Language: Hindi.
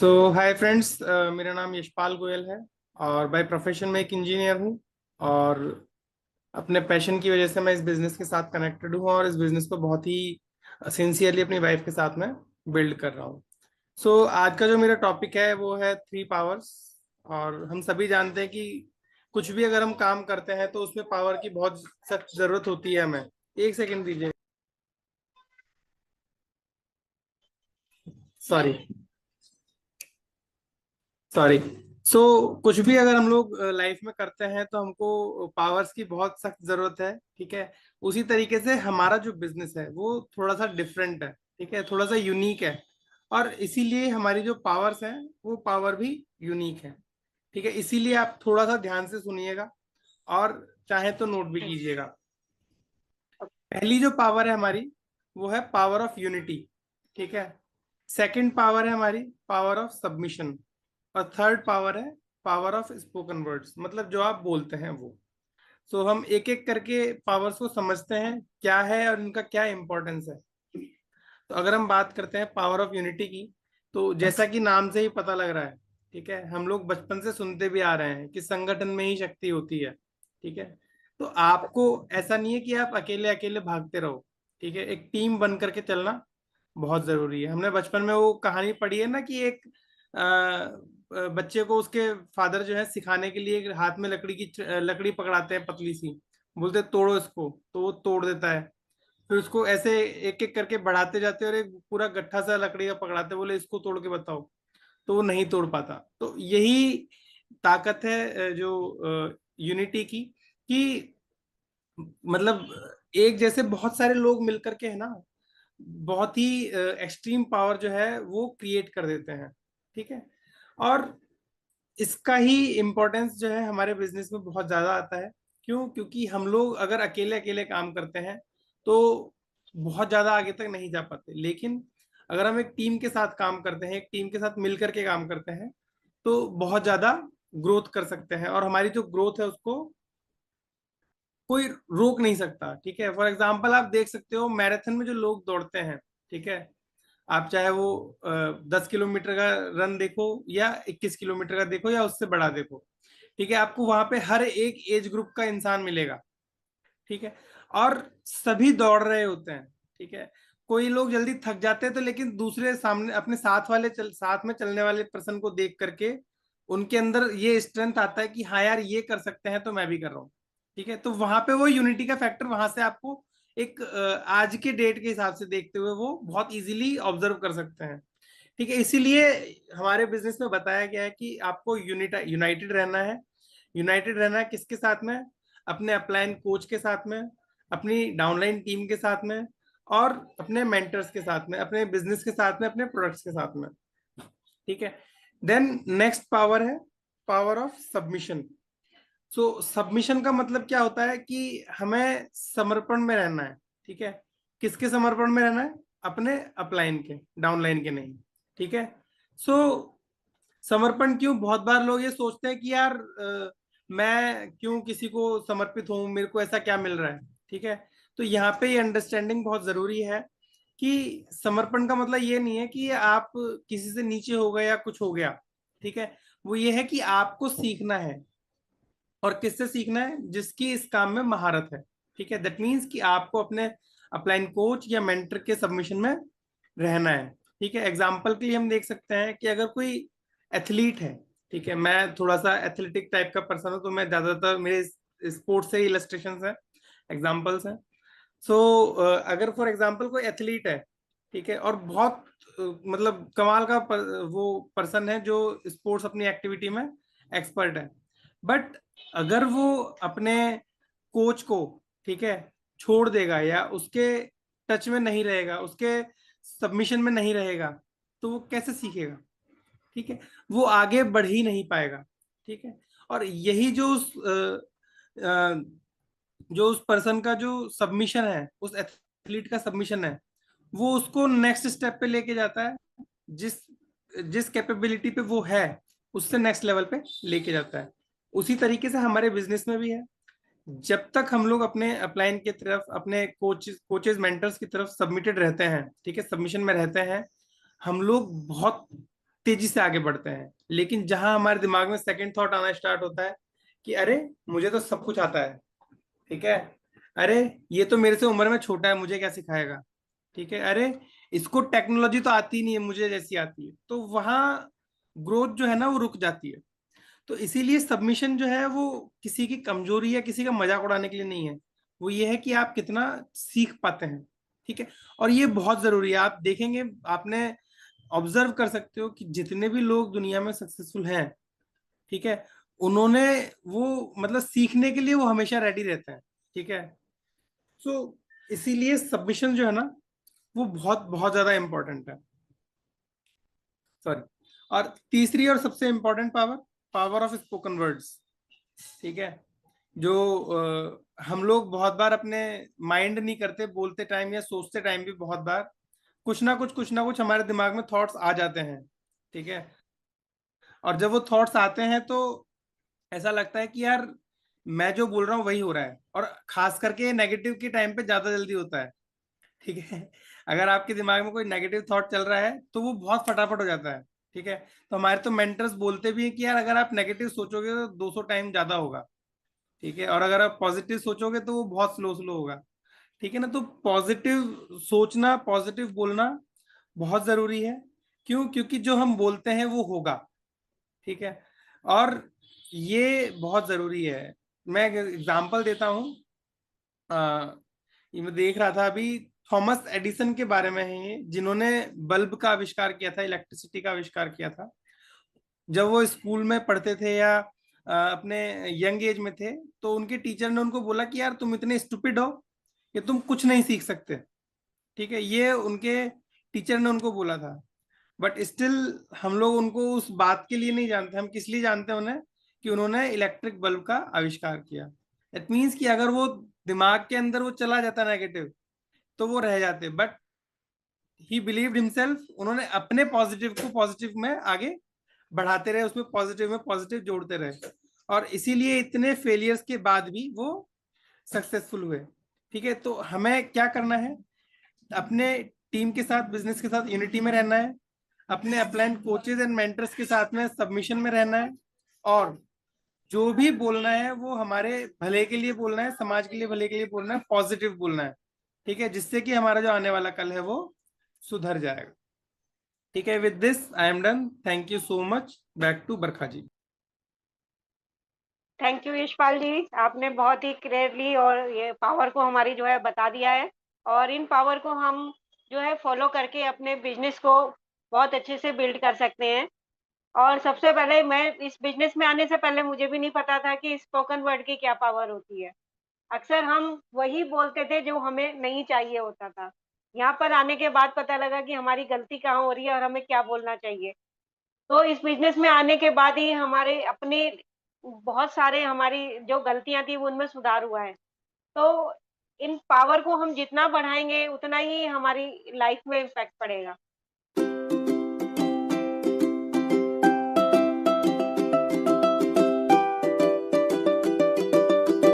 हाय फ्रेंड्स, मेरा नाम यशपाल गोयल है और बाय प्रोफेशन में एक इंजीनियर हूँ। और अपने पैशन की वजह से मैं इस बिजनेस के साथ कनेक्टेड हूँ और इस बिजनेस को बहुत ही सिंसियरली अपनी वाइफ के साथ में बिल्ड कर रहा हूँ। आज का जो मेरा टॉपिक है वो है थ्री पावर्स। और हम सभी जानते हैं कि कुछ भी अगर हम काम करते हैं तो उसमें पावर की बहुत सख्त जरूरत होती है हमें। एक सेकंड दीजिए। सॉरी। सॉरी। कुछ भी अगर हम लोग लाइफ में करते हैं तो हमको पावर्स की बहुत सख्त जरूरत है। ठीक है। उसी तरीके से हमारा जो बिजनेस है वो थोड़ा सा डिफरेंट है। ठीक है, थोड़ा सा यूनिक है। और इसीलिए हमारी जो पावर्स हैं वो पावर भी यूनिक है। ठीक है, इसीलिए आप थोड़ा सा ध्यान से सुनिएगा और चाहे तो नोट भी कीजिएगा। पहली जो पावर है हमारी वो है पावर ऑफ यूनिटी। ठीक है। सेकंड पावर है हमारी पावर ऑफ सबमिशन। और थर्ड पावर है पावर ऑफ स्पोकन वर्ड्स, मतलब जो आप बोलते हैं वो। हम एक एक करके पावर्स को समझते हैं क्या है और इनका क्या इंपॉर्टेंस है। तो अगर हम बात करते हैं पावर ऑफ यूनिटी की, तो जैसा कि नाम से ही पता लग रहा है, ठीक है, हम लोग बचपन से सुनते भी आ रहे हैं कि संगठन में ही शक्ति होती है। ठीक है। तो आपको ऐसा नहीं है कि आप अकेले अकेले भागते रहो। ठीक है, एक टीम बन करके चलना बहुत जरूरी है। हमने बचपन में वो कहानी पढ़ी है ना कि एक बच्चे को उसके फादर जो है सिखाने के लिए एक हाथ में लकड़ी पकड़ाते हैं पतली सी, बोलते तोड़ो इसको, तो वो तोड़ देता है। फिर उसको ऐसे एक एक करके बढ़ाते जाते हैं और एक पूरा गट्ठा सा लकड़ी का पकड़ाते, बोले इसको तोड़ के बताओ, तो वो नहीं तोड़ पाता। तो यही ताकत है जो यूनिटी की, कि मतलब एक जैसे बहुत सारे लोग मिलकर के है ना, बहुत ही एक्सट्रीम पावर जो है वो क्रिएट कर देते हैं। ठीक है। और इसका ही इम्पोर्टेंस जो है हमारे बिजनेस में बहुत ज्यादा आता है। क्यों? क्योंकि हम लोग अगर अकेले अकेले काम करते हैं तो बहुत ज्यादा आगे तक नहीं जा पाते, लेकिन अगर हम एक टीम के साथ काम करते हैं, एक टीम के साथ मिलकर के काम करते हैं, तो बहुत ज्यादा ग्रोथ कर सकते हैं और हमारी जो ग्रोथ है उसको कोई रोक नहीं सकता। ठीक है, फॉर एग्जाम्पल आप देख सकते हो मैराथन में जो लोग दौड़ते हैं, ठीक है, आप चाहे वो 10 किलोमीटर का रन देखो या 21 किलोमीटर का देखो या उससे बड़ा देखो, ठीक है, आपको वहां पे हर एक एज ग्रुप का इंसान मिलेगा। ठीक है। और सभी दौड़ रहे होते हैं। ठीक है। कोई लोग जल्दी थक जाते हैं तो लेकिन दूसरे सामने अपने साथ में चलने वाले पर्सन को देख करके उनके अंदर ये स्ट्रेंथ आता है कि हाँ यार ये कर सकते हैं तो मैं भी कर रहा हूँ। ठीक है, तो वहां पे वो यूनिटी का फैक्टर वहां से आपको एक आज के डेट के हिसाब से देखते हुए वो बहुत इजीली ऑब्जर्व कर सकते हैं। ठीक है, इसीलिए हमारे बिजनेस में बताया गया है कि आपको यूनाइटेड रहना है। यूनाइटेड रहना है किसके साथ में? अपने अपलाइन कोच के साथ में, अपनी डाउनलाइन टीम के साथ में, और अपने मेंटर्स के साथ में, अपने बिजनेस के साथ में, अपने प्रोडक्ट्स के साथ में। ठीक है। देन नेक्स्ट पावर है पावर ऑफ सबमिशन। सबमिशन का मतलब क्या होता है कि हमें समर्पण में रहना है। ठीक है। किसके समर्पण में रहना है? अपने अपलाइन के, डाउनलाइन के नहीं। ठीक है। सो समर्पण क्यों? बहुत बार लोग ये सोचते हैं कि यार मैं क्यों किसी को समर्पित हूं, मेरे को ऐसा क्या मिल रहा है। ठीक है। तो यहाँ पे ये अंडरस्टैंडिंग बहुत जरूरी है कि समर्पण का मतलब ये नहीं है कि आप किसी से नीचे हो गए या कुछ हो गया। ठीक है। वो ये है कि आपको सीखना है। और किससे सीखना है? जिसकी इस काम में महारत है। ठीक है, दैट मीन्स कि आपको अपने अपलाइन कोच या मेंटर के सबमिशन में रहना है। ठीक है, एग्जाम्पल के लिए हम देख सकते हैं कि अगर कोई एथलीट है, ठीक है, मैं थोड़ा सा एथलेटिक टाइप का पर्सन हूं तो मैं ज्यादातर मेरे स्पोर्ट्स से इलस्ट्रेशन है, एग्जाम्पल्स हैं। अगर फॉर एग्जाम्पल कोई एथलीट है, ठीक है, और बहुत मतलब कमाल का वो पर्सन है जो स्पोर्ट्स अपनी एक्टिविटी में एक्सपर्ट है, बट अगर वो अपने कोच को, ठीक है, छोड़ देगा या उसके टच में नहीं रहेगा, उसके सबमिशन में नहीं रहेगा, तो वो कैसे सीखेगा? ठीक है, वो आगे बढ़ ही नहीं पाएगा। ठीक है। और यही जो उस पर्सन का जो सबमिशन है, उस एथलीट का सबमिशन है, वो उसको नेक्स्ट स्टेप पे लेके जाता है। जिस जिस कैपेबिलिटी पे वो है उससे नेक्स्ट लेवल पे लेके जाता है। उसी तरीके से हमारे बिजनेस में भी है। जब तक हम लोग अपने अपलाइन की तरफ, अपने कोचेज मेंटर्स की तरफ सबमिटेड रहते हैं, ठीक है, सबमिशन में रहते हैं, हम लोग बहुत तेजी से आगे बढ़ते हैं। लेकिन जहां हमारे दिमाग में सेकंड थॉट आना स्टार्ट होता है कि अरे मुझे तो सब कुछ आता है, ठीक है, अरे ये तो मेरे से उम्र में छोटा है, मुझे क्या सिखाएगा, ठीक है, अरे इसको टेक्नोलॉजी तो आती नहीं है, मुझे जैसी आती है, तो वहाँ ग्रोथ जो है ना वो रुक जाती है। तो इसीलिए सबमिशन जो है वो किसी की कमजोरी या किसी का मजाक उड़ाने के लिए नहीं है, वो ये है कि आप कितना सीख पाते हैं, ठीक है। और ये बहुत जरूरी है। आप देखेंगे, आपने ऑब्जर्व कर सकते हो कि जितने भी लोग दुनिया में सक्सेसफुल हैं, ठीक है, उन्होंने वो मतलब सीखने के लिए वो हमेशा रेडी रहते हैं, ठीक है। सो इसीलिए सबमिशन जो है ना वो बहुत बहुत ज्यादा इंपॉर्टेंट है। सॉरी। और तीसरी और सबसे important power, power of spoken words, ठीक है। जो हम लोग बहुत बार अपने माइंड नहीं करते बोलते टाइम या सोचते टाइम भी बहुत बार कुछ ना कुछ हमारे दिमाग में थॉट्स आ जाते हैं, ठीक है। और जब वो थॉट्स आते हैं तो ऐसा लगता है कि यार मैं जो बोल रहा हूँ वही हो रहा है, और खास करके नेगेटिव के टाइम पे ज्यादा जल्दी होता है, ठीक है। अगर आपके दिमाग में कोई नेगेटिव थॉट चल रहा है तो वो बहुत फटाफट हो जाता है, ठीक है। तो हमारे तो मेंटर्स बोलते भी हैं कि यार अगर आप नेगेटिव सोचोगे तो 200 टाइम ज्यादा होगा, ठीक है, और अगर आप पॉजिटिव सोचोगे तो वो बहुत स्लो स्लो होगा, ठीक है ना। तो पॉजिटिव सोचना, पॉजिटिव बोलना बहुत जरूरी है। क्यों? क्योंकि जो हम बोलते हैं वो होगा, ठीक है। और ये बहुत जरूरी है। मैं एग्जांपल देता हूँ। ये मैं देख रहा था अभी, थॉमस एडिसन के बारे में है ये, जिन्होंने बल्ब का आविष्कार किया था, इलेक्ट्रिसिटी का आविष्कार किया था। जब वो स्कूल में पढ़ते थे या अपने यंग एज में थे, तो उनके टीचर ने उनको बोला कि यार तुम इतने स्टूपिड हो कि तुम कुछ नहीं सीख सकते, ठीक है, ये उनके टीचर ने उनको बोला था। बट स्टिल हम लोग उनको उस बात के लिए नहीं जानते, हम किस लिए जानते हैं उन्हें, कि उन्होंने इलेक्ट्रिक बल्ब का आविष्कार किया। दैट मीन्स कि अगर वो दिमाग के अंदर वो चला जाता नेगेटिव तो वो रह जाते, बट ही बिलीव्ड हिमसेल्फ, उन्होंने अपने पॉजिटिव को पॉजिटिव में आगे बढ़ाते रहे, उसमें पॉजिटिव में पॉजिटिव जोड़ते रहे, और इसीलिए इतने फेलियर्स के बाद भी वो सक्सेसफुल हुए, ठीक है। तो हमें क्या करना है, अपने टीम के साथ, बिजनेस के साथ यूनिटी में रहना है, अपने अपलाइन कोचेज एंड मेंटर्स के साथ में सबमिशन में रहना है, और जो भी बोलना है वो हमारे भले के लिए बोलना है, समाज के लिए भले के लिए बोलना है, पॉजिटिव बोलना है, ठीक है, जिससे कि हमारा जो आने वाला कल है वो सुधर जाएगा, ठीक है। With this I am done, thank you so much, back to Barkha ji. Thank you Yashpal ji, आपने बहुत ही क्लियरली और ये पावर को हमारी जो है बता दिया है, और इन पावर को हम जो है फॉलो करके अपने बिजनेस को बहुत अच्छे से बिल्ड कर सकते हैं। और सबसे पहले मैं इस बिजनेस में आने से पहले मुझे भी नहीं पता था कि स्पोकन वर्ड की क्या पावर होती है। अक्सर हम वही बोलते थे जो हमें नहीं चाहिए होता था। यहाँ पर आने के बाद पता लगा कि हमारी गलती कहाँ हो रही है और हमें क्या बोलना चाहिए। तो इस बिज़नेस में आने के बाद ही हमारे अपने बहुत सारे हमारी जो गलतियाँ थी वो उनमें सुधार हुआ है। तो इन पावर को हम जितना बढ़ाएँगे उतना ही हमारी लाइफ़ में इम्पैक्ट पड़ेगा।